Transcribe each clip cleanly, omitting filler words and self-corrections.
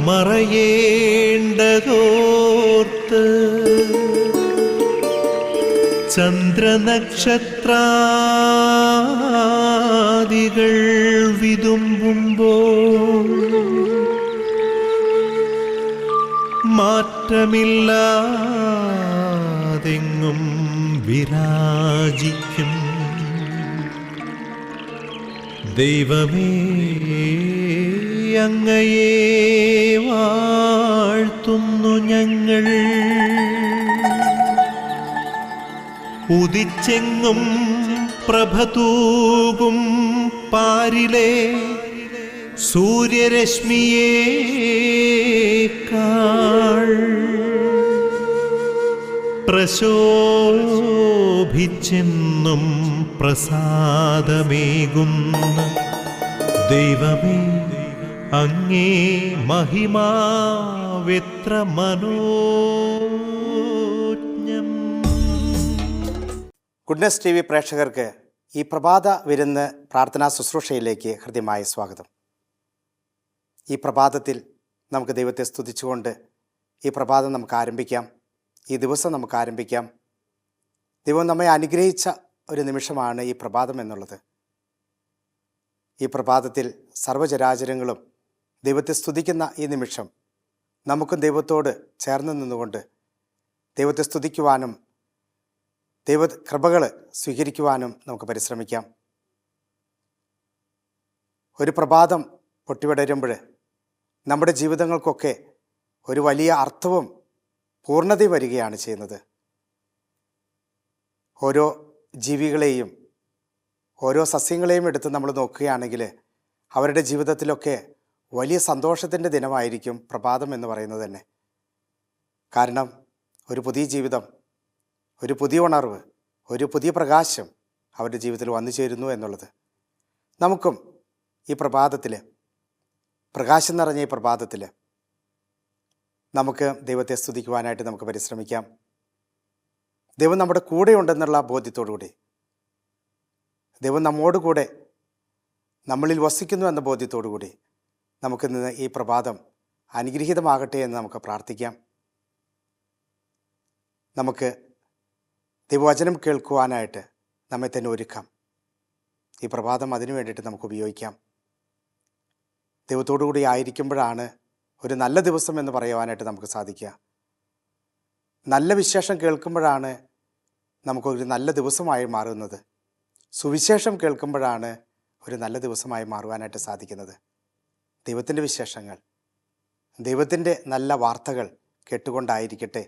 മറയേണ്ടതോർത്ത് ചന്ദ്രനക്ഷത്രാദികൾ വിതുമ്പുമ്പോൾ മാറ്റമില്ലാതെങ്ങും വിരാജിക്കും ദൈവമേ, അങ്ങയെ വാഴ്ത്തുന്നു ഞങ്ങൾ. ഉദിച്ചെങ്ങും പ്രഭതൂകും പാരിലെ സൂര്യരശ്മിയേക്കാൾ പ്രശോഭിച്ചെന്നും പ്രസാദമേകുന്ന ദൈവമേ, അങ്ങേ മഹിമാവെത്ര മനോജ്ഞം. ഗുഡ്നസ് ടി വി പ്രേക്ഷകർക്ക് ഈ പ്രഭാത വിരുന്ന് പ്രാർത്ഥനാ ശുശ്രൂഷയിലേക്ക് ഹൃദ്യമായ സ്വാഗതം. ഈ പ്രഭാതത്തിൽ നമുക്ക് ദൈവത്തെ സ്തുതിച്ചുകൊണ്ട് ഈ പ്രഭാതം നമുക്ക് ആരംഭിക്കാം. ഈ ദിവസം നമുക്ക് ആരംഭിക്കാം. ദൈവം നമ്മെ അനുഗ്രഹിച്ച ഒരു നിമിഷമാണ് ഈ പ്രഭാതം എന്നുള്ളത്. ഈ പ്രഭാതത്തിൽ സർവ്വചരാചരങ്ങളും ദൈവത്തെ സ്തുതിക്കുന്ന ഈ നിമിഷം നമുക്കും ദൈവത്തോട് ചേർന്ന് നിന്നുകൊണ്ട് ദൈവത്തെ സ്തുതിക്കുവാനും ദൈവ കൃപകൾ സ്വീകരിക്കുവാനും നമുക്ക് പരിശ്രമിക്കാം. ഒരു പ്രഭാതം പൊട്ടിവിടരുമ്പോൾ നമ്മുടെ ജീവിതങ്ങൾക്കൊക്കെ ഒരു വലിയ അർത്ഥവും പൂർണ്ണതയും വരികയാണ് ചെയ്യുന്നത്. ഓരോ ജീവികളെയും ഓരോ സസ്യങ്ങളെയും എടുത്ത് നമ്മൾ നോക്കുകയാണെങ്കിൽ അവരുടെ ജീവിതത്തിലൊക്കെ വലിയ സന്തോഷത്തിൻ്റെ ദിനമായിരിക്കും പ്രഭാതം എന്ന് പറയുന്നത് തന്നെ. കാരണം ഒരു പുതിയ ജീവിതം, ഒരു പുതിയ ഉണർവ്, ഒരു പുതിയ പ്രകാശം അവരുടെ ജീവിതത്തിൽ വന്നു ചേരുന്നു എന്നുള്ളത്. നമുക്കും ഈ പ്രഭാതത്തിൽ, പ്രകാശം നിറഞ്ഞ ഈ പ്രഭാതത്തിൽ നമുക്ക് ദൈവത്തെ സ്തുതിക്കുവാനായിട്ട് നമുക്ക് പരിശ്രമിക്കാം. ദൈവം നമ്മുടെ കൂടെ ഉണ്ടെന്നുള്ള ബോധ്യത്തോടുകൂടി, ദൈവം നമ്മോടുകൂടെ നമ്മളിൽ വസിക്കുന്നു എന്ന ബോധ്യത്തോടുകൂടി നമുക്ക് ഇന്ന് ഈ പ്രഭാതം അനുഗ്രഹീതമാകട്ടെ എന്ന് നമുക്ക് പ്രാർത്ഥിക്കാം. നമുക്ക് ദൈവവചനം കേൾക്കുവാനായിട്ട് നമ്മെ തന്നെ ഒരുക്കാം. ഈ പ്രഭാതം അതിനു വേണ്ടിയിട്ട് നമുക്ക് ഉപയോഗിക്കാം. ദൈവത്തോടു കൂടി ആയിരിക്കുമ്പോഴാണ് ഒരു നല്ല ദിവസം എന്ന് പറയുവാനായിട്ട് നമുക്ക് സാധിക്കുക. നല്ല വിശേഷം കേൾക്കുമ്പോഴാണ് നമുക്കൊരു നല്ല ദിവസമായി മാറുന്നത്. സുവിശേഷം കേൾക്കുമ്പോഴാണ് ഒരു നല്ല ദിവസമായി മാറുവാനായിട്ട് സാധിക്കുന്നത്. ദൈവത്തിൻ്റെ വിശേഷങ്ങൾ, ദൈവത്തിൻ്റെ നല്ല വാർത്തകൾ കേട്ടുകൊണ്ടായിരിക്കട്ടെ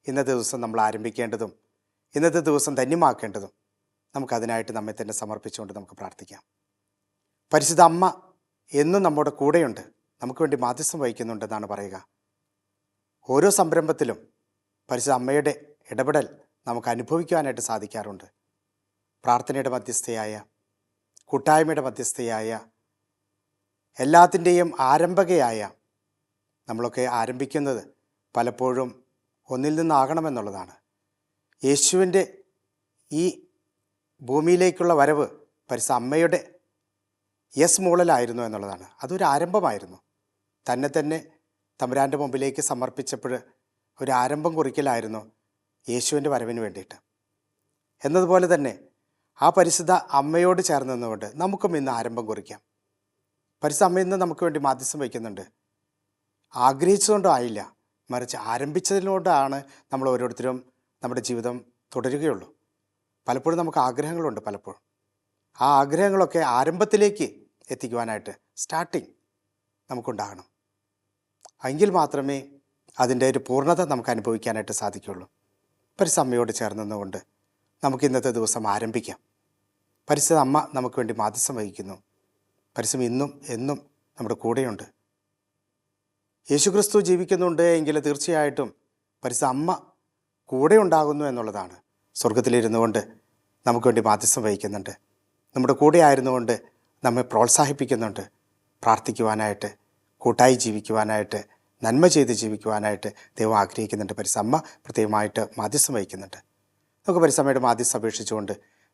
ഇന്നത്തെ ദിവസം നമ്മൾ ആരംഭിക്കേണ്ടതും ഇന്നത്തെ ദിവസം ധന്യമാക്കേണ്ടതും. നമുക്കതിനായിട്ട് നമ്മെ തന്നെ സമർപ്പിച്ചുകൊണ്ട് നമുക്ക് പ്രാർത്ഥിക്കാം. പരിശുദ്ധ അമ്മ എന്നും നമ്മുടെ കൂടെയുണ്ട്, നമുക്ക് വേണ്ടി മാധ്യസ്ഥം വഹിക്കുന്നുണ്ടെന്നാണ് പറയുക. ഓരോ സംരംഭത്തിലും പരിശുദ്ധ അമ്മയുടെ ഇടപെടൽ നമുക്ക് അനുഭവിക്കുവാനായിട്ട് സാധിക്കാറുണ്ട്. പ്രാർത്ഥനയുടെ മധ്യസ്ഥയായ, കൂട്ടായ്മയുടെ മധ്യസ്ഥയായ, എല്ലാത്തിൻ്റെയും ആരംഭകയായ നമ്മളൊക്കെ ആരംഭിക്കുന്നത് പലപ്പോഴും ഒന്നിൽ നിന്നാകണമെന്നുള്ളതാണ്. യേശുവിൻ്റെ ഈ ഭൂമിയിലേക്കുള്ള വരവ് പരിശുദ്ധ അമ്മയുടെ യെസ് മൂളലായിരുന്നു എന്നുള്ളതാണ്. അതൊരു ആരംഭമായിരുന്നു. തന്നെ തമ്പുരാൻ്റെ മുമ്പിലേക്ക് സമർപ്പിച്ചപ്പോൾ ഒരു ആരംഭം കുറിക്കലായിരുന്നു യേശുവിൻ്റെ വരവിന് വേണ്ടിയിട്ട്. എന്നതുപോലെ തന്നെ ആ പരിശുദ്ധ അമ്മയോട് ചേർന്ന് നിന്നുകൊണ്ട് നമുക്കും ഇന്ന് ആരംഭം കുറിക്കാം. പരിശുദ്ധ അമ്മ ഇന്ന് നമുക്ക് വേണ്ടി മാധ്യസ്ഥം വയ്ക്കുന്നുണ്ട്. ആഗ്രഹിച്ചുകൊണ്ടും ആയില്ല, മറിച്ച് ആരംഭിച്ചതിനോടാണ് നമ്മൾ ഓരോരുത്തരും നമ്മുടെ ജീവിതം തുടരുകയുള്ളൂ. പലപ്പോഴും നമുക്ക് ആഗ്രഹങ്ങളുണ്ട്. പലപ്പോഴും ആ ആഗ്രഹങ്ങളൊക്കെ ആരംഭത്തിലേക്ക് എത്തിക്കുവാനായിട്ട് സ്റ്റാർട്ടിങ് നമുക്കുണ്ടാകണം. എങ്കിൽ മാത്രമേ അതിൻ്റെ ഒരു പൂർണ്ണത നമുക്ക് അനുഭവിക്കാനായിട്ട് സാധിക്കുകയുള്ളൂ. പരിശുദ്ധ അമ്മയോട് ചേർന്ന് നിന്നുകൊണ്ട് നമുക്ക് ഇന്നത്തെ ദിവസം ആരംഭിക്കാം. പരിശുദ്ധ അമ്മ നമുക്ക് വേണ്ടി മാധ്യസ്ഥം വഹിക്കുന്നു. പരിശുദ്ധം ഇന്നും എന്നും നമ്മുടെ കൂടെയുണ്ട്. യേശുക്രിസ്തു ജീവിക്കുന്നുണ്ട് എങ്കിൽ തീർച്ചയായിട്ടും പരിശുദ്ധ അമ്മ കൂടെ ഉണ്ടാകുന്നു എന്നുള്ളതാണ്. സ്വർഗത്തിലിരുന്നു കൊണ്ട് നമുക്ക് വേണ്ടി മാധ്യസ്ഥം വഹിക്കുന്നുണ്ട്. നമ്മുടെ കൂടെ ആയിരുന്നുകൊണ്ട് നമ്മെ പ്രോത്സാഹിപ്പിക്കുന്നുണ്ട്. പ്രാർത്ഥിക്കുവാനായിട്ട്, കൂട്ടായി ജീവിക്കുവാനായിട്ട്, നന്മ ചെയ്ത് ജീവിക്കുവാനായിട്ട് ദൈവം ആഗ്രഹിക്കുന്നുണ്ട്. പരിശുദ്ധ അമ്മ പ്രത്യേകമായിട്ട് മാധ്യസ്ഥം വഹിക്കുന്നുണ്ട്. നമുക്ക് പരിശുദ്ധ അമ്മയുടെ മാധ്യസ്ഥം അപേക്ഷിച്ചുകൊണ്ട്,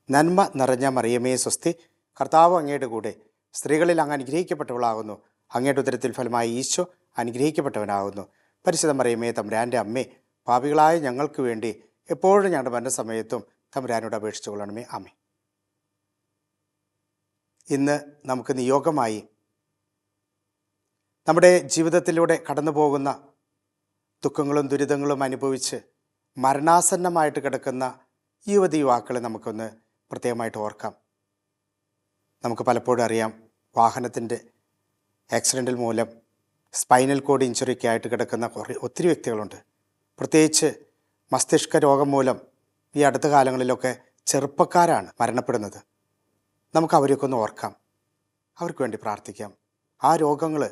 നന്മ നിറഞ്ഞ മറിയമേ സ്വസ്തി, കർത്താവ് അങ്ങയുടെ കൂടെ, സ്ത്രീകളിൽ അങ്ങ് അനുഗ്രഹിക്കപ്പെട്ടവളാകുന്നു, അങ്ങയുടെ ഉദരത്തിൽ ഫലമായി ഈശോ അനുഗ്രഹിക്കപ്പെട്ടവനാകുന്നു. പരിശുദ്ധ മറിയമേ, തമ്പുരാൻ്റെ അമ്മേ, പാപികളായ ഞങ്ങൾക്ക് വേണ്ടി എപ്പോഴും ഞങ്ങളുടെ മരണസമയത്തും തമ്പുരാനോട് അപേക്ഷിച്ചു കൊള്ളണമേ. ആമേൻ. ഇന്ന് നമുക്ക് നിയോഗമായി നമ്മുടെ ജീവിതത്തിലൂടെ കടന്നു പോകുന്ന ദുഃഖങ്ങളും ദുരിതങ്ങളും അനുഭവിച്ച് മരണാസന്നമായിട്ട് കിടക്കുന്ന യുവതി യുവാക്കളെ നമുക്കൊന്ന് പ്രത്യേകമായിട്ട് ഓർക്കാം. നമുക്ക് പലപ്പോഴും അറിയാം, വാഹനത്തിൻ്റെ ആക്സിഡൻറ്റിൽ മൂലം സ്പൈനൽ കോഡ് ഇഞ്ചുറിയൊക്കെ ആയിട്ട് കിടക്കുന്ന ഒത്തിരി വ്യക്തികളുണ്ട്. പ്രത്യേകിച്ച് മസ്തിഷ്ക രോഗം മൂലം ഈ അടുത്ത കാലങ്ങളിലൊക്കെ ചെറുപ്പക്കാരാണ് മരണപ്പെടുന്നത്. നമുക്ക് അവരെയൊക്കെ ഒന്ന് ഓർക്കാം, അവർക്ക് വേണ്ടി പ്രാർത്ഥിക്കാം. ആ രോഗങ്ങൾ,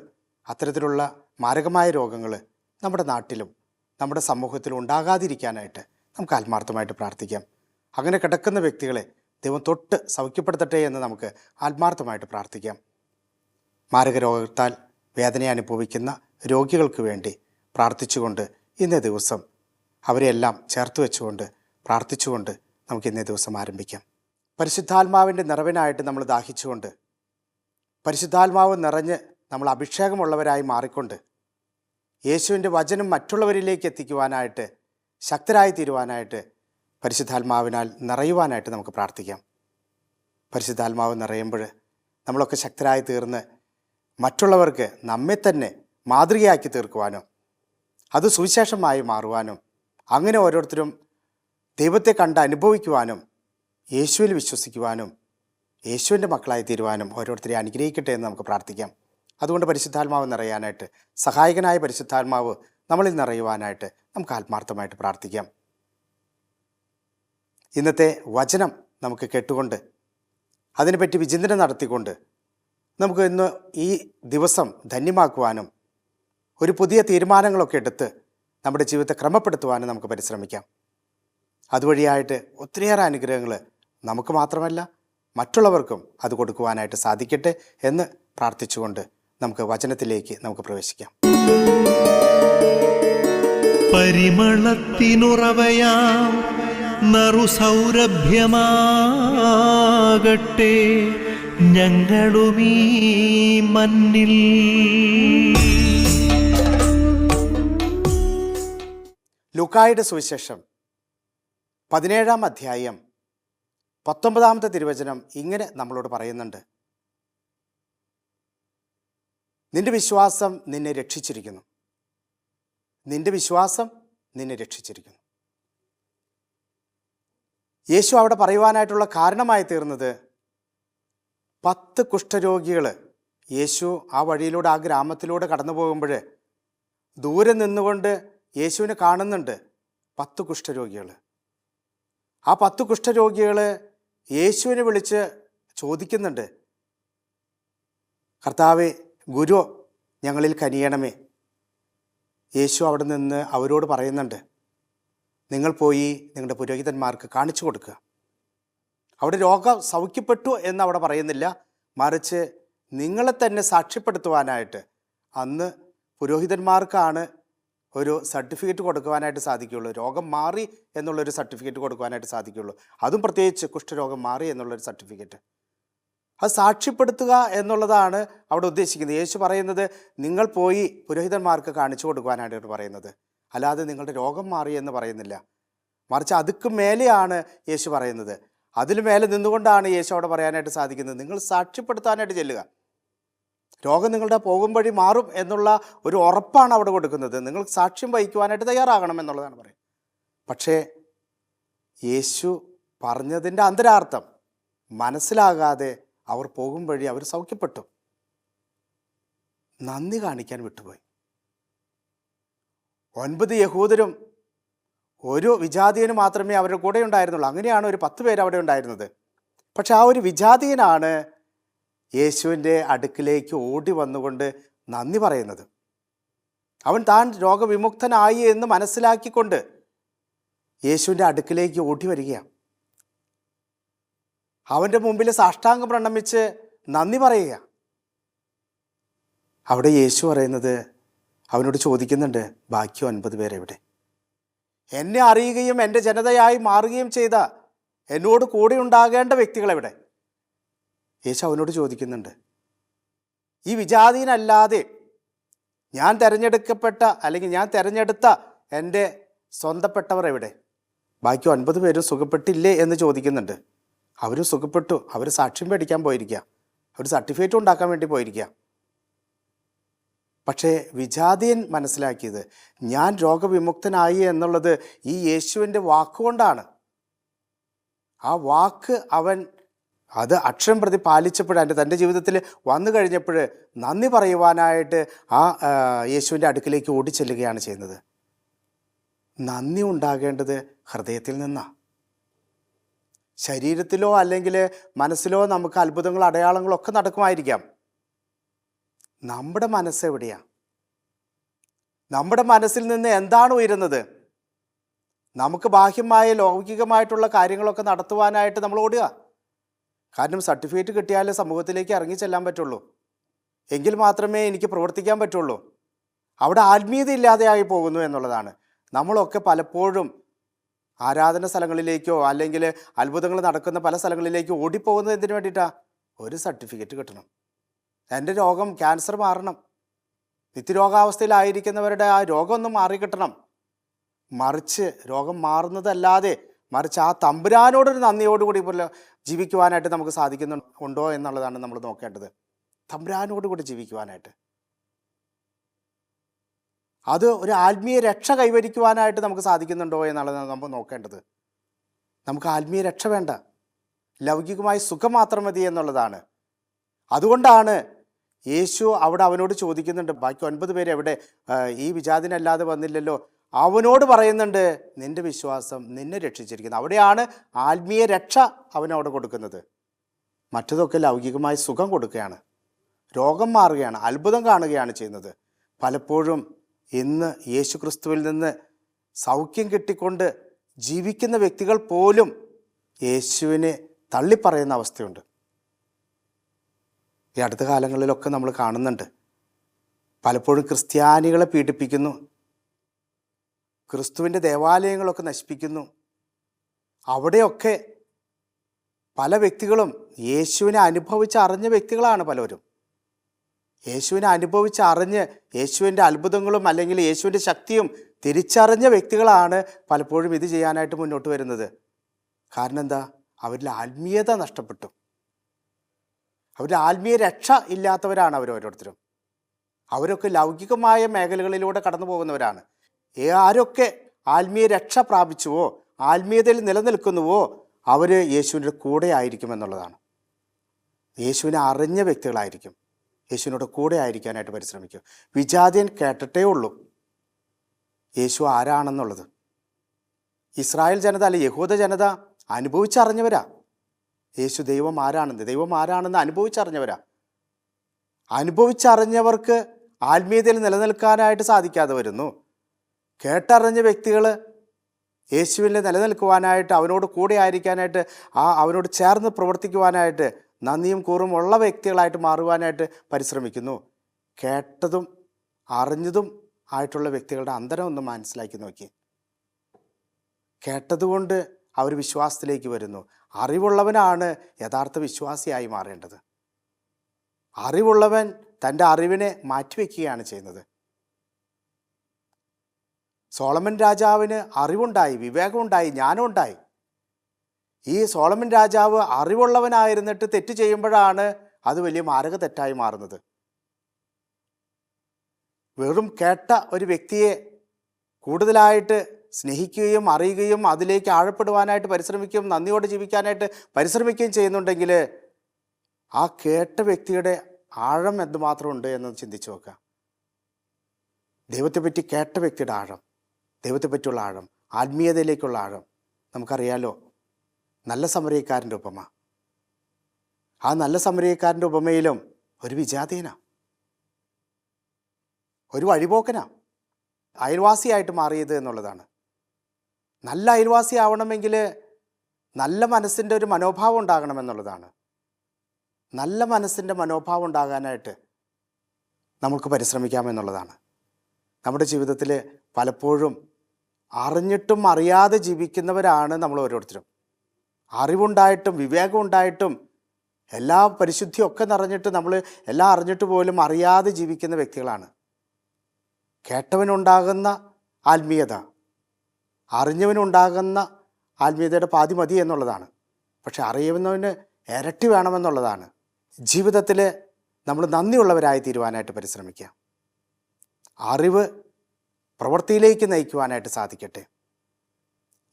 അത്തരത്തിലുള്ള മാരകമായ രോഗങ്ങൾ നമ്മുടെ നാട്ടിലും നമ്മുടെ സമൂഹത്തിലും ഉണ്ടാകാതിരിക്കാനായിട്ട് നമുക്ക് ആത്മാർത്ഥമായിട്ട് പ്രാർത്ഥിക്കാം. അങ്ങനെ കിടക്കുന്ന വ്യക്തികളെ ദൈവം തൊട്ട് സൗഖ്യപ്പെടുത്തട്ടെ എന്ന് നമുക്ക് ആത്മാർത്ഥമായിട്ട് പ്രാർത്ഥിക്കാം. മാരക രോഗത്താൽ വേദന അനുഭവിക്കുന്ന രോഗികൾക്ക് വേണ്ടി പ്രാർത്ഥിച്ചുകൊണ്ട് ഇന്നേ ദിവസം അവരെയെല്ലാം ചേർത്ത് വെച്ചുകൊണ്ട് പ്രാർത്ഥിച്ചുകൊണ്ട് നമുക്ക് ഇന്നേ ദിവസം ആരംഭിക്കാം. പരിശുദ്ധാത്മാവിൻ്റെ നിറവിനായിട്ട് നമ്മൾ ദാഹിച്ചുകൊണ്ട്, പരിശുദ്ധാത്മാവ് നിറഞ്ഞ് നമ്മൾ അഭിഷേകമുള്ളവരായി മാറിക്കൊണ്ട് യേശുവിൻ്റെ വചനം മറ്റുള്ളവരിലേക്ക് എത്തിക്കുവാനായിട്ട്, ശക്തരായി തീരുവാനായിട്ട്, പരിശുദ്ധാത്മാവിനാൽ നിറയുവാനായിട്ട് നമുക്ക് പ്രാർത്ഥിക്കാം. പരിശുദ്ധാത്മാവ് നിറയുമ്പോൾ നമ്മളൊക്കെ ശക്തരായി തീർന്ന് മറ്റുള്ളവർക്ക് നമ്മെ തന്നെ മാതൃകയാക്കി തീർക്കുവാനും അത് സുവിശേഷമായി മാറുവാനും അങ്ങനെ ഓരോരുത്തരും ദൈവത്തെ കണ്ട് അനുഭവിക്കുവാനും യേശുവിൽ വിശ്വസിക്കുവാനും യേശുവിൻ്റെ മക്കളായി തീരുവാനും ഓരോരുത്തരെ അനുഗ്രഹിക്കട്ടെ എന്ന് നമുക്ക് പ്രാർത്ഥിക്കാം. അതുകൊണ്ട് പരിശുദ്ധാത്മാവ് നിറയാനായിട്ട്, സഹായകനായ പരിശുദ്ധാത്മാവ് നമ്മളിൽ നിറയുവാനായിട്ട് നമുക്ക് ആത്മാർത്ഥമായിട്ട് പ്രാർത്ഥിക്കാം. ഇന്നത്തെ വചനം നമുക്ക് കേട്ടുകൊണ്ട് അതിനെപ്പറ്റി വിചിന്തനം നടത്തിക്കൊണ്ട് നമുക്ക് ഇന്ന് ഈ ദിവസം ധന്യമാക്കുവാനും ഒരു പുതിയ തീരുമാനങ്ങളൊക്കെ എടുത്ത് നമ്മുടെ ജീവിതത്തെ ക്രമപ്പെടുത്തുവാനും നമുക്ക് പരിശ്രമിക്കാം. അതുവഴിയായിട്ട് ഒത്തിരിയേറെ അനുഗ്രഹങ്ങൾ നമുക്ക് മാത്രമല്ല മറ്റുള്ളവർക്കും അത് കൊടുക്കുവാനായിട്ട് സാധിക്കട്ടെ എന്ന് പ്രാർത്ഥിച്ചുകൊണ്ട് നമുക്ക് വചനത്തിലേക്ക് നമുക്ക് പ്രവേശിക്കാം. പരിമളത്തിനുറവയാം നറുസൗരഭ്യമാകട്ടെ ഞങ്ങളുമീ മണ്ണിൽ. ലൂക്കായുടെ സുവിശേഷം 17-ാം അധ്യായം 19-ാമത്തെ തിരുവചനം ഇങ്ങനെ നമ്മളോട് പറയുന്നുണ്ട്: നിന്റെ വിശ്വാസം നിന്നെ രക്ഷിച്ചിരിക്കുന്നു. നിന്റെ വിശ്വാസം നിന്നെ രക്ഷിച്ചിരിക്കുന്നു. യേശു അവിടെ പറയുവാനായിട്ടുള്ള കാരണമായി തീർന്നത് 10 കുഷ്ഠരോഗികൾ യേശു ആ വഴിയിലൂടെ, ആ ഗ്രാമത്തിലൂടെ കടന്നു പോകുമ്പോൾ ദൂരെ നിന്നുകൊണ്ട് യേശുവിനെ കാണുന്നുണ്ട്. 10 കുഷ്ഠരോഗികൾ. ആ 10 കുഷ്ഠരോഗികൾ യേശുവിനെ വിളിച്ച് ചോദിക്കുന്നുണ്ട്, കർത്താവേ, ഗുരു, ഞങ്ങളിൽ കനിയണമേ. യേശു അവിടെ നിന്ന് അവരോട് പറയുന്നുണ്ട്, നിങ്ങൾ പോയി നിങ്ങളുടെ പുരോഹിതന്മാർക്ക് കാണിച്ചു കൊടുക്കുക. അവിടെ രോഗം സൗഖ്യപ്പെട്ടു എന്ന് അവിടെ പറയുന്നില്ല, മറിച്ച് നിങ്ങളെ തന്നെ സാക്ഷ്യപ്പെടുത്തുവാനായിട്ട് അന്ന് പുരോഹിതന്മാർക്കാണ് ഒരു സർട്ടിഫിക്കറ്റ് കൊടുക്കുവാനായിട്ട് സാധിക്കുകയുള്ളൂ. രോഗം മാറി എന്നുള്ളൊരു സർട്ടിഫിക്കറ്റ് കൊടുക്കുവാനായിട്ട് സാധിക്കുകയുള്ളൂ. അതും പ്രത്യേകിച്ച് കുഷ്ഠരോഗം മാറി എന്നുള്ളൊരു സർട്ടിഫിക്കറ്റ്. അത് സാക്ഷ്യപ്പെടുത്തുക എന്നുള്ളതാണ് അവിടെ ഉദ്ദേശിക്കുന്നത്. യേശു പറയുന്നത് നിങ്ങൾ പോയി പുരോഹിതന്മാർക്ക് കാണിച്ചു കൊടുക്കുവാനായിട്ട് പറയുന്നത്, അല്ലാതെ നിങ്ങളുടെ രോഗം മാറി എന്ന് പറയുന്നില്ല. മറിച്ച് അതുക്ക് മേലെയാണ് യേശു പറയുന്നത്. അതിന് മേലെ നിന്നുകൊണ്ടാണ് യേശു അവിടെ പറയാനായിട്ട് സാധിക്കുന്നത്, നിങ്ങൾ സാക്ഷ്യപ്പെടുത്താനായിട്ട് ചെല്ലുക. രോഗം നിങ്ങളുടെ പോകും വഴി മാറും എന്നുള്ള ഒരു ഉറപ്പാണ് അവിടെ കൊടുക്കുന്നത്. നിങ്ങൾ സാക്ഷ്യം വഹിക്കുവാനായിട്ട് തയ്യാറാകണം എന്നുള്ളതാണ് പറയുന്നത്. പക്ഷേ യേശു പറഞ്ഞതിൻ്റെ അന്തരാർത്ഥം മനസ്സിലാകാതെ അവർ പോകും വഴി അവർ സൗഖ്യപ്പെട്ടു. നന്ദി കാണിക്കാൻ വിട്ടുപോയി. 9 യഹൂദരും ഒരു വിജാതീയന് മാത്രമേ അവരുടെ കൂടെ ഉണ്ടായിരുന്നുള്ളൂ. അങ്ങനെയാണ് ഒരു 10 പേര് അവിടെ ഉണ്ടായിരുന്നത്. പക്ഷെ ആ ഒരു വിജാതീയനാണ് യേശുവിൻ്റെ അടുക്കിലേക്ക് ഓടി വന്നുകൊണ്ട് നന്ദി പറയുന്നത്. അവൻ താൻ രോഗവിമുക്തനായി എന്ന് മനസ്സിലാക്കിക്കൊണ്ട് യേശുവിൻ്റെ അടുക്കിലേക്ക് ഓടി വരികയാണ്. അവൻ്റെ മുമ്പിൽ സാഷ്ടാംഗം പ്രണമിച്ച് നന്ദി പറയുക. അവിടെ യേശു പറയുന്നത്, അവനോട് ചോദിക്കുന്നുണ്ട്, ബാക്കി 9 പേരെവിടെ? എന്നെ അറിയുകയും എൻ്റെ ജനതയായി മാറുകയും ചെയ്ത എന്നോട് കൂടെ ഉണ്ടാകേണ്ട വ്യക്തികളെവിടെ? യേശു അവനോട് ചോദിക്കുന്നുണ്ട്. ഈ വിജാതീയനല്ലാതെ ഞാൻ തിരഞ്ഞെടുക്കപ്പെട്ട അല്ലെങ്കിൽ ഞാൻ തിരഞ്ഞെടുത്ത എൻ്റെ സ്വന്തപ്പെട്ടവർ എവിടെ? ബാക്കി 9 പേരും സുഖപ്പെട്ടില്ലേ എന്ന് ചോദിക്കുന്നുണ്ട്. അവരും സുഖപ്പെട്ടു. അവർ സാക്ഷ്യം പേടിക്കാൻ പോയിരിക്കുക, അവർ സർട്ടിഫിക്കറ്റ് ഉണ്ടാക്കാൻ വേണ്ടി പോയിരിക്കുക. പക്ഷേ വിജാതിയൻ മനസ്സിലാക്കിയത് ഞാൻ രോഗവിമുക്തനായി എന്നുള്ളത് ഈ യേശുവിൻ്റെ വാക്കുകൊണ്ടാണ്. ആ വാക്ക് അവൻ അത് അക്ഷരം പ്രതി പാലിച്ചപ്പോൾ തൻ്റെ ജീവിതത്തിൽ വന്നു കഴിഞ്ഞപ്പോൾ നന്ദി പറയുവാനായിട്ട് ആ യേശുവിൻ്റെ അടുക്കിലേക്ക് ഓടിച്ചെല്ലുകയാണ് ചെയ്യുന്നത്. നന്ദി ഉണ്ടാകേണ്ടത് ഹൃദയത്തിൽ നിന്നാണ്. ശരീരത്തിലോ അല്ലെങ്കിൽ മനസ്സിലോ നമുക്ക് അത്ഭുതങ്ങൾ അടയാളങ്ങളൊക്കെ നടക്കുമായിരിക്കാം. നമ്മുടെ മനസ്സ് എവിടെയാണ്? നമ്മുടെ മനസ്സിൽ നിന്ന് എന്താണ് ഉയരുന്നത്? നമുക്ക് ബാഹ്യമായ ലൗകികമായിട്ടുള്ള കാര്യങ്ങളൊക്കെ നടത്തുവാനായിട്ട് നമ്മൾ ഓടുക. കാരണം സർട്ടിഫിക്കറ്റ് കിട്ടിയാലേ സമൂഹത്തിലേക്ക് ഇറങ്ങി ചെല്ലാൻ പറ്റുള്ളൂ, എങ്കിൽ മാത്രമേ എനിക്ക് പ്രവർത്തിക്കാൻ പറ്റുള്ളൂ. അവിടെ ആത്മീയത ഇല്ലാതെയായി പോകുന്നു എന്നുള്ളതാണ്. നമ്മളൊക്കെ പലപ്പോഴും ആരാധന സ്ഥലങ്ങളിലേക്കോ അല്ലെങ്കിൽ അത്ഭുതങ്ങൾ നടക്കുന്ന പല സ്ഥലങ്ങളിലേക്കോ ഓടിപ്പോകുന്നത് എന്തിനു വേണ്ടിയിട്ടാണ്? ഒരു സർട്ടിഫിക്കറ്റ് കിട്ടണം, എൻ്റെ രോഗം ക്യാൻസർ മാറണം, നിത്യരോഗാവസ്ഥയിലായിരിക്കുന്നവരുടെ ആ രോഗമൊന്നും മാറിക്കിട്ടണം. മറിച്ച് രോഗം മാറുന്നതല്ലാതെ മറിച്ച് ആ തമ്പുരാനോടൊരു നന്ദിയോടുകൂടി പോലെ ജീവിക്കുവാനായിട്ട് നമുക്ക് സാധിക്കുന്നുണ്ടോ എന്നുള്ളതാണ് നമ്മൾ നോക്കേണ്ടത്. തമ്പുരാനോടുകൂടി ജീവിക്കുവാനായിട്ട്, അത് ഒരു ആത്മീയ രക്ഷ കൈവരിക്കുവാനായിട്ട് നമുക്ക് സാധിക്കുന്നുണ്ടോ എന്നുള്ളതാണ് നമ്മൾ നോക്കേണ്ടത്. നമുക്ക് ആത്മീയ രക്ഷ വേണ്ട, ലൗകികമായ സുഖം മാത്രം മതി എന്നുള്ളതാണ്. അതുകൊണ്ടാണ് യേശു അവിടെ അവനോട് ചോദിക്കുന്നുണ്ട്, ബാക്കി 9 പേര് എവിടെ? ഈ വിജാതിനല്ലാതെ വന്നില്ലല്ലോ. അവനോട് പറയുന്നുണ്ട്, നിന്റെ വിശ്വാസം നിന്നെ രക്ഷിച്ചിരിക്കുന്നു. അവിടെയാണ് ആത്മീയ രക്ഷ അവനവിടെ കൊടുക്കുന്നത്. മറ്റതൊക്കെ ലൗകികമായ സുഖം കൊടുക്കുകയാണ്, രോഗം മാറുകയാണ്, അത്ഭുതം കാണുകയാണ് ചെയ്യുന്നത്. പലപ്പോഴും ഇന്ന് യേശു ക്രിസ്തുവിൽ നിന്ന് സൗഖ്യം കിട്ടിക്കൊണ്ട് ജീവിക്കുന്ന വ്യക്തികൾ പോലും യേശുവിനെ തള്ളിപ്പറയുന്ന അവസ്ഥയുണ്ട്. ഈ അടുത്ത കാലങ്ങളിലൊക്കെ നമ്മൾ കാണുന്നുണ്ട്. പലപ്പോഴും ക്രിസ്ത്യാനികളെ പീഡിപ്പിക്കുന്നു, ക്രിസ്തുവിൻ്റെ ദേവാലയങ്ങളൊക്കെ നശിപ്പിക്കുന്നു. അവിടെയൊക്കെ പല വ്യക്തികളും യേശുവിനെ അനുഭവിച്ചറിഞ്ഞ വ്യക്തികളാണ്. പലരും യേശുവിനെ അനുഭവിച്ചറിഞ്ഞ് യേശുവിൻ്റെ അത്ഭുതങ്ങളും അല്ലെങ്കിൽ യേശുവിൻ്റെ ശക്തിയും തിരിച്ചറിഞ്ഞ വ്യക്തികളാണ് പലപ്പോഴും ഇത് ചെയ്യാനായിട്ട് മുന്നോട്ട് വരുന്നത്. കാരണം എന്താ? അവരിൽ ആത്മീയത നഷ്ടപ്പെട്ടു, അവരുടെ ആത്മീയ രക്ഷ ഇല്ലാത്തവരാണ് അവരോരോരുത്തരും. അവരൊക്കെ ലൗകികമായ മേഖലകളിലൂടെ കടന്നു പോകുന്നവരാണ്. ആരൊക്കെ ആത്മീയ രക്ഷ പ്രാപിച്ചുവോ, ആത്മീയതയിൽ നിലനിൽക്കുന്നുവോ, അവർ യേശുവിൻ്റെ കൂടെ ആയിരിക്കുമെന്നുള്ളതാണ്. യേശുവിനെ അറിഞ്ഞ വ്യക്തികളായിരിക്കും, യേശുവിനോട് കൂടെ ആയിരിക്കാനായിട്ട് പരിശ്രമിക്കും. വിജാതിയൻ കേട്ടിട്ടേ ഉള്ളൂ യേശു ആരാണെന്നുള്ളത്. ഇസ്രായേൽ ജനത അല്ലെ യഹൂദ ജനത അനുഭവിച്ചറിഞ്ഞവരാ യേശു ദൈവം ആരാണെന്ന് അനുഭവിച്ചറിഞ്ഞവരാ. അനുഭവിച്ചറിഞ്ഞവർക്ക് ആത്മീയതയിൽ നിലനിൽക്കാനായിട്ട് സാധിക്കാതെ വരുന്നു. കേട്ടറിഞ്ഞ വ്യക്തികൾ യേശുവിൽ നിലനിൽക്കുവാനായിട്ട്, അവനോട് കൂടെ ആയിരിക്കാനായിട്ട്, അവനോട് ചേർന്ന് പ്രവർത്തിക്കുവാനായിട്ട്, നന്ദിയും കൂറും ഉള്ള വ്യക്തികളായിട്ട് മാറുവാനായിട്ട് പരിശ്രമിക്കുന്നു. കേട്ടതും അറിഞ്ഞതും ആയിട്ടുള്ള വ്യക്തികളുടെ അന്തരം ഒന്ന് മനസ്സിലാക്കി നോക്കി. കേട്ടതുകൊണ്ട് അവർ വിശ്വാസത്തിലേക്ക് വരുന്നു. അറിവുള്ളവനാണ് യഥാർത്ഥ വിശ്വാസിയായി മാറേണ്ടത്. അറിവുള്ളവൻ തൻ്റെ അറിവിനെ മാറ്റിവെക്കുകയാണ് ചെയ്യുന്നത്. സോളമൻ രാജാവിന് അറിവുണ്ടായി, വിവേകമുണ്ടായി, ജ്ഞാനമുണ്ടായി. ഈ സോളമൻ രാജാവ് അറിവുള്ളവനായിരുന്നിട്ട് തെറ്റ് ചെയ്യുമ്പോഴാണ് അത് വലിയ മാരക തെറ്റായി മാറുന്നത്. വെറും കേട്ട ഒരു വ്യക്തിയെ കൂടുതലായിട്ട് സ്നേഹിക്കുകയും അറിയുകയും അതിലേക്ക് ആഴപ്പെടുവാനായിട്ട് പരിശ്രമിക്കുകയും നന്ദിയോടെ ജീവിക്കാനായിട്ട് പരിശ്രമിക്കുകയും ചെയ്യുന്നുണ്ടെങ്കിൽ ആ കേട്ട വ്യക്തിയുടെ ആഴം എന്തുമാത്രം ഉണ്ട് എന്ന് ചിന്തിച്ചു നോക്കുക. ദൈവത്തെപ്പറ്റി കേട്ട വ്യക്തിയുടെ ആഴം, ദൈവത്തെപ്പറ്റിയുള്ള ആഴം, ആത്മീയതയിലേക്കുള്ള ആഴം നമുക്കറിയാലോ. നല്ല സമരിയക്കാരൻ്റെ ഉപമ, ആ നല്ല സമരിയക്കാരൻ്റെ ഉപമയിലും ഒരു വിജാതീന, ഒരു വഴിപോക്കനാ അയൽവാസിയായിട്ട് മാറിയത് എന്നുള്ളതാണ്. നല്ല അയൽവാസി ആവണമെങ്കിൽ നല്ല മനസ്സിൻ്റെ ഒരു മനോഭാവം ഉണ്ടാകണമെന്നുള്ളതാണ്. നല്ല മനസ്സിൻ്റെ മനോഭാവം ഉണ്ടാകാനായിട്ട് നമുക്ക് പരിശ്രമിക്കാമെന്നുള്ളതാണ്. നമ്മുടെ ജീവിതത്തിൽ പലപ്പോഴും അറിഞ്ഞിട്ടും അറിയാതെ ജീവിക്കുന്നവരാണ് നമ്മൾ ഓരോരുത്തരും. അറിവുണ്ടായിട്ടും വിവേകം ഉണ്ടായിട്ടും എല്ലാ പരിശുദ്ധിയൊക്കെ നിറഞ്ഞിട്ട് നമ്മൾ എല്ലാം അറിഞ്ഞിട്ട് പോലും അറിയാതെ ജീവിക്കുന്ന വ്യക്തികളാണ്. കേട്ടവനുണ്ടാകുന്ന ആത്മീയത അറിഞ്ഞവനുണ്ടാകുന്ന ആത്മീയതയുടെ പാതി മതി എന്നുള്ളതാണ്. പക്ഷെ അറിയുന്നവന് ഇരട്ടി വേണമെന്നുള്ളതാണ്. ജീവിതത്തിൽ നമ്മൾ നന്ദിയുള്ളവരായി തീരുവാനായിട്ട് പരിശ്രമിക്കുക. അറിവ് പ്രവൃത്തിയിലേക്ക് നയിക്കുവാനായിട്ട് സാധിക്കട്ടെ.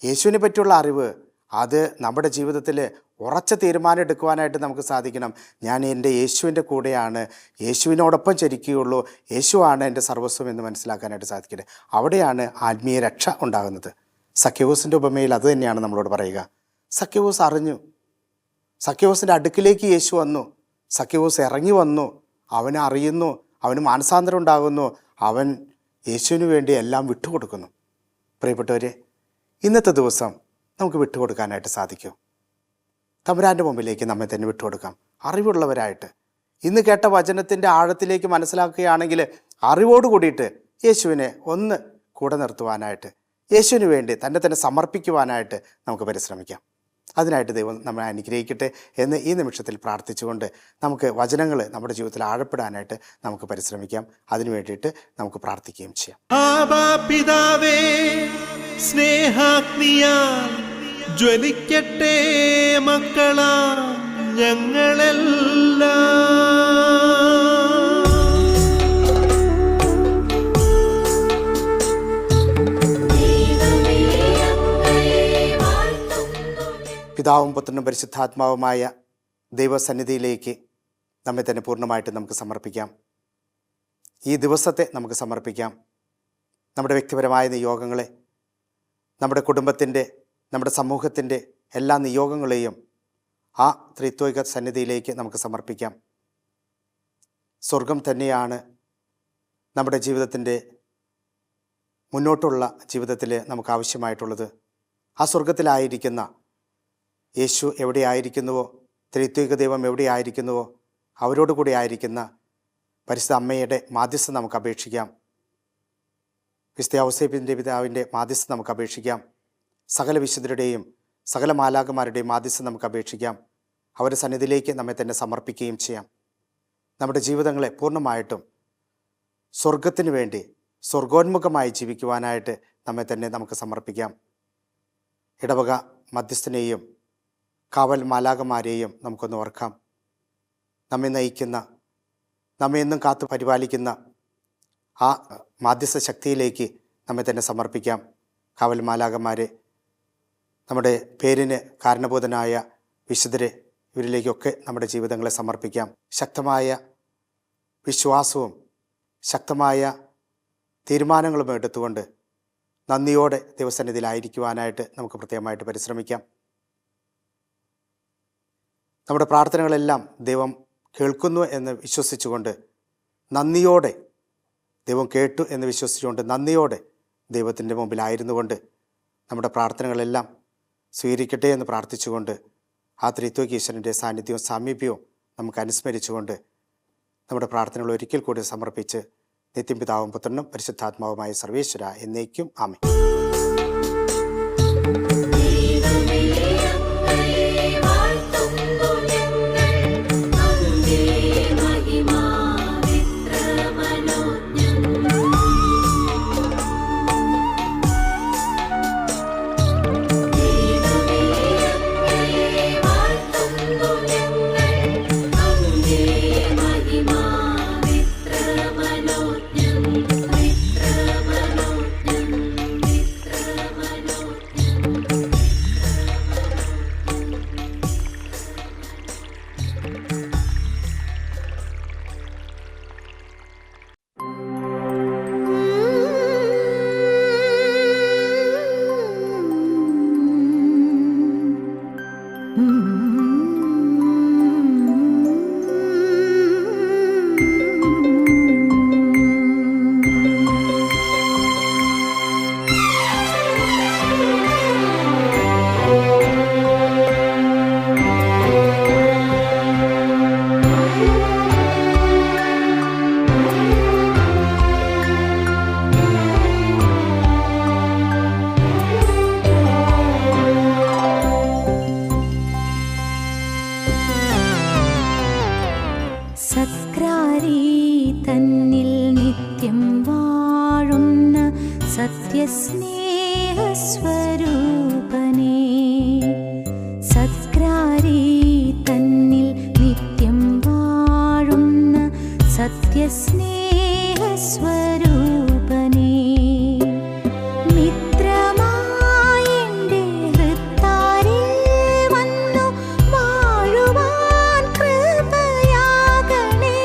യേശുവിനെ പറ്റിയുള്ള അറിവ് അത് നമ്മുടെ ജീവിതത്തിൽ ഉറച്ച തീരുമാനം എടുക്കുവാനായിട്ട് നമുക്ക് സാധിക്കണം. ഞാൻ എൻ്റെ യേശുവിൻ്റെ കൂടെയാണ്, യേശുവിനോടൊപ്പം ചരിക്കുകയുള്ളൂ, യേശുവാണ് എൻ്റെ സർവസ്വം എന്ന് മനസ്സിലാക്കാനായിട്ട് സാധിക്കട്ടെ. അവിടെയാണ് ആത്മീയ രക്ഷ ഉണ്ടാകുന്നത്. സഖ്യവൂസിൻ്റെ ഉപമയിൽ അത് തന്നെയാണ് നമ്മളോട് പറയുക. സഖ്യവൂസ് അറിഞ്ഞു, സഖ്യവൂസിൻ്റെ അടുക്കിലേക്ക് യേശു വന്നു, സഖ്യവൂസ് ഇറങ്ങി വന്നു, അവനെ അറിയുന്നു, അവന് മാനസാന്തരം ഉണ്ടാകുന്നു, അവൻ യേശുവിന് വേണ്ടി എല്ലാം വിട്ടുകൊടുക്കുന്നു. പ്രിയപ്പെട്ടവരെ, ഇന്നത്തെ ദിവസം നമുക്ക് വിട്ടുകൊടുക്കാനായിട്ട് സാധിക്കും. തമ്പുരാൻ്റെ മുമ്പിലേക്ക് നമ്മെ തന്നെ വിട്ടുകൊടുക്കാം, അറിവുള്ളവരായിട്ട്. ഇന്ന് കേട്ട വചനത്തിൻ്റെ ആഴത്തിലേക്ക് മനസ്സിലാക്കുകയാണെങ്കിൽ അറിവോട് കൂടിയിട്ട് യേശുവിനെ ഒന്ന് കൂടെ നിർത്തുവാനായിട്ട്, യേശുവിന് വേണ്ടി തന്നെ സമർപ്പിക്കുവാനായിട്ട് നമുക്ക് പരിശ്രമിക്കാം. അതിനായിട്ട് ദൈവം നമ്മളെ അനുഗ്രഹിക്കട്ടെ എന്ന് ഈ നിമിഷത്തിൽ പ്രാർത്ഥിച്ചുകൊണ്ട് നമുക്ക് വചനങ്ങൾ നമ്മുടെ ജീവിതത്തിൽ ആഴപ്പെടാനായിട്ട് നമുക്ക് പരിശ്രമിക്കാം. അതിനു വേണ്ടിയിട്ട് നമുക്ക് പ്രാർത്ഥിക്കുകയും ചെയ്യാം. ആബാ പിതാവേ, സ്നേഹാഗ്നിയാൽ ജ്വലിക്കട്ടെ മക്കളാ ഞങ്ങളെല്ലാം. പിതാവും പുത്രനും പരിശുദ്ധാത്മാവുമായ ദൈവസന്നിധിയിലേക്ക് നമ്മെ തന്നെ പൂർണ്ണമായിട്ട് നമുക്ക് സമർപ്പിക്കാം. ഈ ദിവസത്തെ നമുക്ക് സമർപ്പിക്കാം. നമ്മുടെ വ്യക്തിപരമായ നിയോഗങ്ങളെ, നമ്മുടെ കുടുംബത്തിൻ്റെ, നമ്മുടെ സമൂഹത്തിൻ്റെ എല്ലാ നിയോഗങ്ങളെയും ആ ത്രിത്വിക സന്നിധിയിലേക്ക് നമുക്ക് സമർപ്പിക്കാം. സ്വർഗം തന്നെയാണ് നമ്മുടെ ജീവിതത്തിൻ്റെ മുന്നോട്ടുള്ള ജീവിതത്തിൽ നമുക്ക് ആവശ്യമായിട്ടുള്ളത്. ആ സ്വർഗത്തിലായിരിക്കുന്ന യേശു എവിടെയായിരിക്കുന്നുവോ, ത്രിത്വിക ദൈവം എവിടെയായിരിക്കുന്നുവോ അവരോട് കൂടി ആയിരിക്കുന്ന പരിശുദ്ധ അമ്മയുടെ മാധ്യസ്ഥം നമുക്ക് അപേക്ഷിക്കാം. വിശുദ്ധ ഔസേപ്പിൻ്റെ പിതാവിൻ്റെ മാധ്യസ്ഥം നമുക്ക് അപേക്ഷിക്കാം. സകല വിശുദ്ധരുടെയും സകല മാലാഖമാരുടെയും മാധ്യസ്ഥം നമുക്ക് അപേക്ഷിക്കാം. അവരുടെ സന്നിധിയിലേക്ക് നമ്മെ തന്നെ സമർപ്പിക്കുകയും ചെയ്യാം. നമ്മുടെ ജീവിതങ്ങളെ പൂർണ്ണമായിട്ടും സ്വർഗത്തിന് വേണ്ടി സ്വർഗോന്മുഖമായി ജീവിക്കുവാനായിട്ട് നമ്മെ തന്നെ നമുക്ക് സമർപ്പിക്കാം. ഇടവക മധ്യസ്ഥനെയും കാവൽ മാലാഖമാരെയും നമുക്കൊന്ന് ഓർക്കാം. നമ്മെ നയിക്കുന്ന, നമ്മെ എന്നും കാത്തു പരിപാലിക്കുന്ന ആ മാധ്യസ്ഥ ശക്തിയിലേക്ക് നമ്മെ തന്നെ സമർപ്പിക്കാം. കാവൽ മാലാഖമാരെ, നമ്മുടെ പേരിന് കാരണഭൂതനായ വിശുദ്ധരെ, ഇവരിലേക്കൊക്കെ നമ്മുടെ ജീവിതങ്ങളെ സമർപ്പിക്കാം. ശക്തമായ വിശ്വാസവും ശക്തമായ തീരുമാനങ്ങളും എടുത്തുകൊണ്ട് നന്ദിയോടെ ദൈവസന്നിധിയിലായിരിക്കുവാനായിട്ട് നമുക്ക് പ്രത്യേകമായിട്ട് പരിശ്രമിക്കാം. നമ്മുടെ പ്രാർത്ഥനകളെല്ലാം ദൈവം കേൾക്കുന്നു എന്ന് വിശ്വസിച്ചുകൊണ്ട്, നന്ദിയോടെ ദൈവം കേട്ടു എന്ന് വിശ്വസിച്ചുകൊണ്ട്, നന്ദിയോടെ ദൈവത്തിൻ്റെ മുമ്പിലായിരുന്നു കൊണ്ട് നമ്മുടെ പ്രാർത്ഥനകളെല്ലാം സ്വീകരിക്കട്ടെ എന്ന് പ്രാർത്ഥിച്ചുകൊണ്ട്, ആ ത്രിത്വിക ഈശ്വരൻ്റെ സാന്നിധ്യവും സാമീപ്യവും നമുക്ക് അനുസ്മരിച്ചുകൊണ്ട് നമ്മുടെ പ്രാർത്ഥനകൾ ഒരിക്കൽ കൂടി സമർപ്പിച്ച് നിത്യം പിതാവും പുത്രനും പരിശുദ്ധാത്മാവുമായ സർവേശ്വര എന്നേക്കും ആമേൻ. സത്യസ്നേഹസ്വരൂപനേ, സത്ക്രാരി തന്നിൽ നിത്യം വാഴുന്ന സത്യസ്നേഹസ്വരൂപനേ, മിത്രമായെന്റെ ഹൃത്താരിൽ വന്നു വാഴുവാൻ കൃപയാകണേ,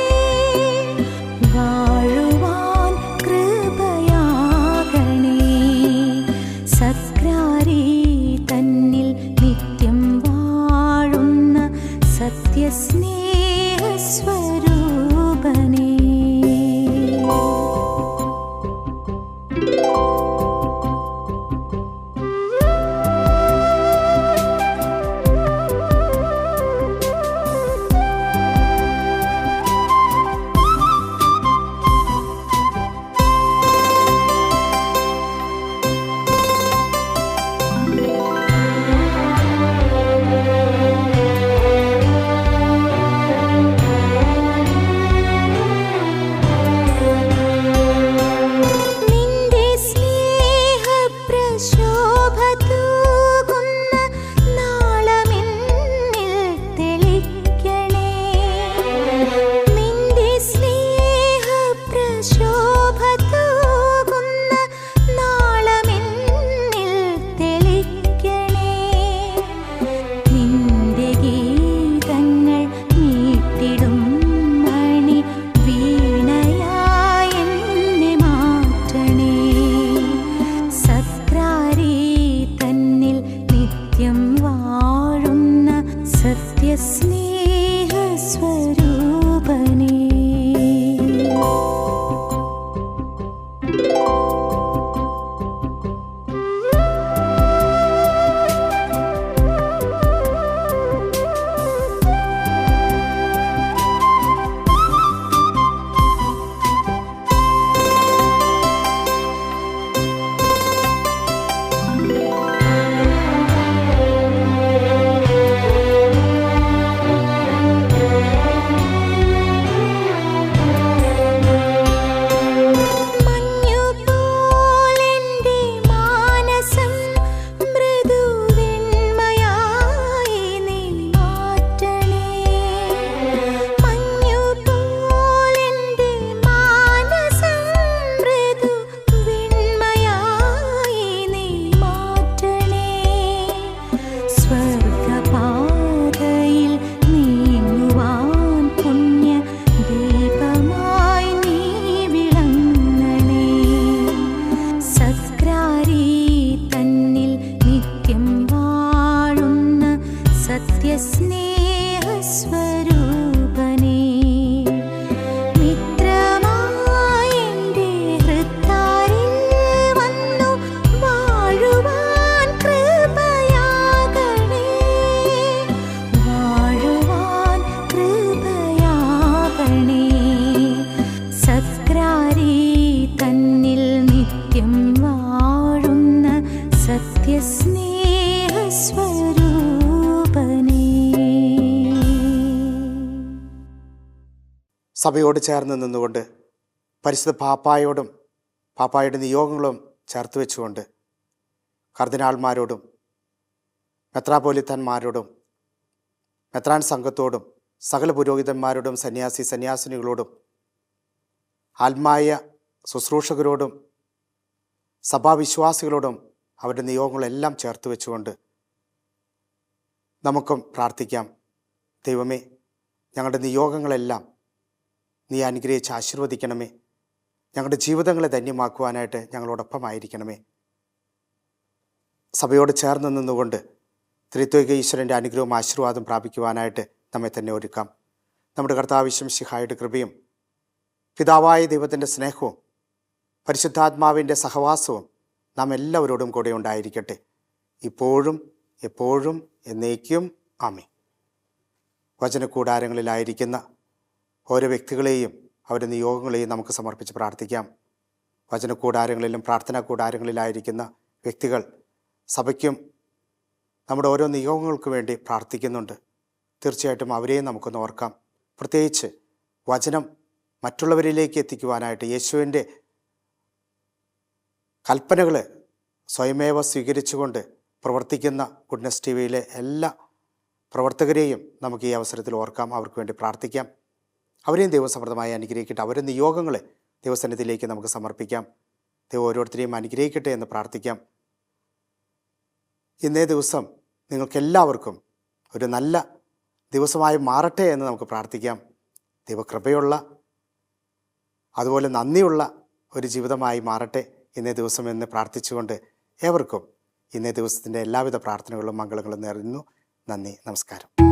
വാഴുവാൻ കൃപയാകണേ. സത്ക്രാരി തന്നിൽ നിത്യം വാഴുന്ന സത്യസ്നേഹസ്വരൂപനേ. സത്യസ്നേഹസ്വരൂപനേ. സ്വർഗപാതയിൽ നീങ്ങുവാൻ പുണ്യ ദീപമായി നീ വിളങ്ങണേ. സത്ക്രാരി തന്നിൽ നിത്യം വാഴുന്ന സത്യസ്നേഹസ്വരൂപനേ, മിത്രമായെന്റെ ഹൃത്താരിൽ വന്നു വാഴുവാൻ കൃപയാകണേ, വാഴുവാൻ കൃപയാകണേ. സത്ക്രാരി തന്നിൽ നിത്യം വാഴുന്ന സത്യസ്നേഹസ്വരൂപനേ. സഭയോട് ചേർന്ന് നിന്നുകൊണ്ട് പരിശുദ്ധ പാപ്പായോടും പാപ്പായുടെ നിയോഗങ്ങളും ചേർത്ത് വെച്ചുകൊണ്ട് കർദിനാൾമാരോടും മെത്രാപോലിത്തന്മാരോടും മെത്രാൻ സംഘത്തോടും സകല പുരോഹിതന്മാരോടും സന്യാസിനികളോടും ആത്മായ ശുശ്രൂഷകരോടും സഭാവിശ്വാസികളോടും അവരുടെ നിയോഗങ്ങളെല്ലാം ചേർത്ത് വെച്ചുകൊണ്ട് നമുക്കും പ്രാർത്ഥിക്കാം. ദൈവമേ, ഞങ്ങളുടെ നിയോഗങ്ങളെല്ലാം നീ അനുഗ്രഹിച്ച് ആശീർവദിക്കണമേ. ഞങ്ങളുടെ ജീവിതങ്ങളെ ധന്യമാക്കുവാനായിട്ട് ഞങ്ങളോടൊപ്പമായിരിക്കണമേ. സഭയോട് ചേർന്ന് നിന്നുകൊണ്ട് ത്രിത്വൈക ഈശ്വരൻ്റെ അനുഗ്രഹവും ആശീർവാദം പ്രാപിക്കുവാനായിട്ട് നമ്മെ തന്നെ ഒരുക്കാം. നമ്മുടെ കർത്താവ് മിശിഹായുടെ കൃപയും പിതാവായ ദൈവത്തിൻ്റെ സ്നേഹവും പരിശുദ്ധാത്മാവിൻ്റെ സഹവാസവും നാം എല്ലാവരോടും കൂടെ ഉണ്ടായിരിക്കട്ടെ, ഇപ്പോഴും എപ്പോഴും എന്നേക്കും. ആമേൻ. വചനകൂടാരങ്ങളിലായിരിക്കുന്ന ഓരോ വ്യക്തികളെയും അവരുടെ നിയോഗങ്ങളെയും നമുക്ക് സമർപ്പിച്ച് പ്രാർത്ഥിക്കാം. വചനകൂടാരങ്ങളിലും പ്രാർത്ഥനാ കൂടാരങ്ങളിലായിരിക്കുന്ന വ്യക്തികൾ സഭയ്ക്കും നമ്മുടെ ഓരോ നിയോഗങ്ങൾക്ക് വേണ്ടി പ്രാർത്ഥിക്കുന്നുണ്ട്. തീർച്ചയായിട്ടും അവരെയും നമുക്കൊന്ന് ഓർക്കാം. പ്രത്യേകിച്ച് വചനം മറ്റുള്ളവരിലേക്ക് എത്തിക്കുവാനായിട്ട് യേശുവിൻ്റെ കൽപ്പനകൾ സ്വയമേവ സ്വീകരിച്ചുകൊണ്ട് പ്രവർത്തിക്കുന്ന ഗുഡ്നസ് ടി വിയിലെ എല്ലാ പ്രവർത്തകരെയും നമുക്ക് ഈ അവസരത്തിൽ ഓർക്കാം, അവർക്ക് വേണ്ടി പ്രാർത്ഥിക്കാം. അവരെയും ദൈവം സമൃദ്ധമായി അനുഗ്രഹിക്കട്ടെ. അവരുടെ നിയോഗങ്ങളെ ദൈവസന്നിധിയിലേക്ക് നമുക്ക് സമർപ്പിക്കാം. ദൈവം ഓരോരുത്തരെയും അനുഗ്രഹിക്കട്ടെ എന്ന് പ്രാർത്ഥിക്കാം. ഇന്നേ ദിവസം നിങ്ങൾക്കെല്ലാവർക്കും ഒരു നല്ല ദിവസമായി മാറട്ടെ എന്ന് നമുക്ക് പ്രാർത്ഥിക്കാം. ദൈവകൃപയുള്ള അതുപോലെ നന്ദിയുള്ള ഒരു ജീവിതമായി മാറട്ടെ ഇന്നേ ദിവസം എന്ന് പ്രാർത്ഥിച്ചുകൊണ്ട് ഏവർക്കും ഇന്നേ ദിവസത്തിൻ്റെ എല്ലാവിധ പ്രാർത്ഥനകളും മംഗളങ്ങളും നേരുന്നു. നന്ദി, നമസ്കാരം.